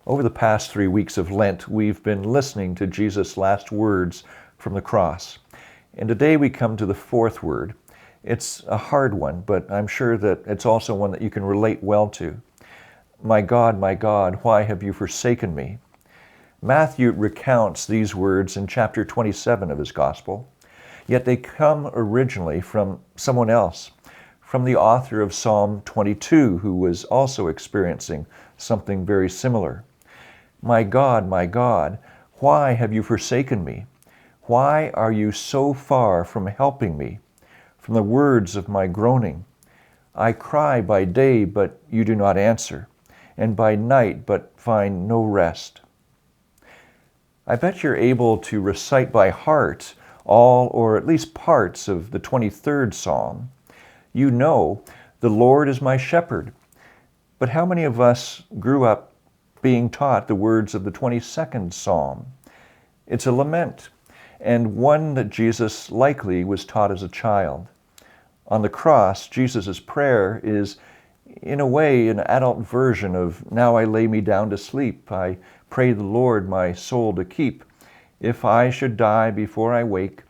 Over the past 3 weeks of Lent, we've been listening to Jesus' last words from the cross. And today we come to the fourth word. It's a hard one, but I'm sure that it's also one that you can relate well to. My God, why have you forsaken me? Matthew recounts these words in chapter 27 of his gospel, yet they come originally from someone else, from the author of Psalm 22, who was also experiencing something very similar. My God, why have you forsaken me? Why are you so far from helping me, from the words of my groaning? I cry by day, but you do not answer, and by night, but find no rest. I bet you're able to recite by heart all or at least parts of the 23rd Psalm. You know, the Lord is my shepherd. But how many of us grew up being taught the words of the 22nd Psalm? It's a lament, and one that Jesus likely was taught as a child. On the cross, Jesus' prayer is, in a way, an adult version of, now I lay me down to sleep. I pray the Lord my soul to keep. If I should die before I wake,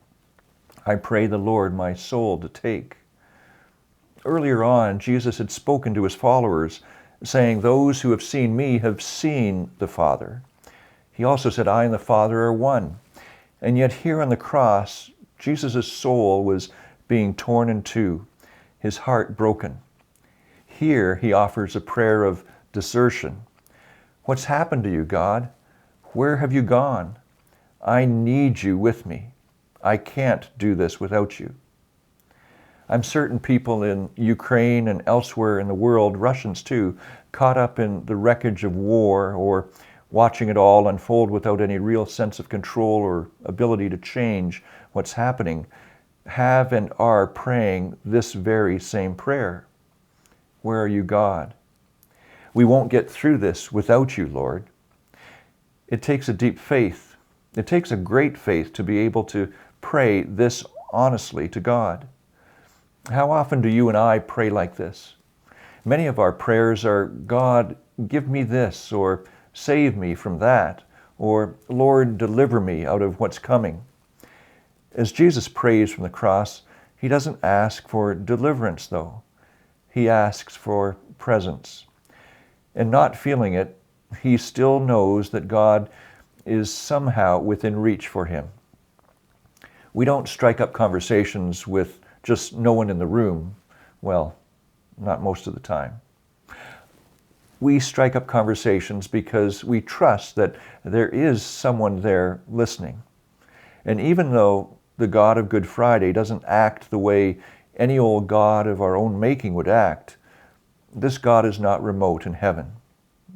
I pray the Lord my soul to take. Earlier on, Jesus had spoken to his followers, saying, those who have seen me have seen the Father. He also said, I and the Father are one. And yet here on the cross, Jesus' soul was being torn in two, his heart broken. Here he offers a prayer of desertion. What's happened to you, God? Where have you gone? I need you with me. I can't do this without you. I'm certain people in Ukraine and elsewhere in the world, Russians too, caught up in the wreckage of war or watching it all unfold without any real sense of control or ability to change what's happening, have and are praying this very same prayer. Where are you, God? We won't get through this without you, Lord. It takes a deep faith. It takes a great faith to be able to pray this honestly to God. How often do you and I pray like this? Many of our prayers are, God, give me this, or save me from that, or Lord, deliver me out of what's coming. As Jesus prays from the cross, he doesn't ask for deliverance, though. He asks for presence. And not feeling it, he still knows that God is somehow within reach for him. We don't strike up conversations with just no one in the room. Well, not most of the time. We strike up conversations because we trust that there is someone there listening. And even though the God of Good Friday doesn't act the way any old God of our own making would act, this God is not remote in heaven.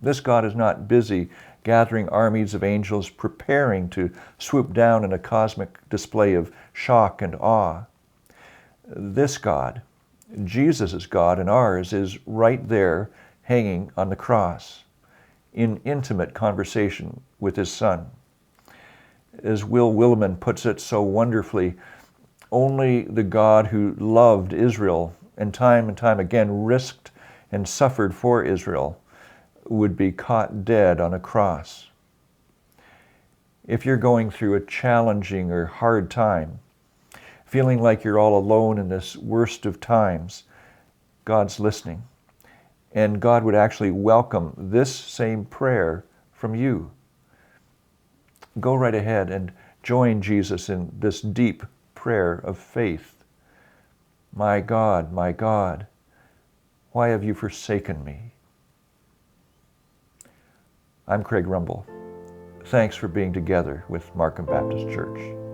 This God is not busy gathering armies of angels preparing to swoop down in a cosmic display of shock and awe. This God, Jesus' God and ours, is right there hanging on the cross in intimate conversation with his Son. As Will Willimon puts it so wonderfully, only the God who loved Israel and time again risked and suffered for Israel would be caught dead on a cross. If you're going through a challenging or hard time, feeling like you're all alone in this worst of times, God's listening. And God would actually welcome this same prayer from you. Go right ahead and join Jesus in this deep prayer of faith. My God, why have you forsaken me? I'm Craig Rumble. Thanks for being together with Markham Baptist Church.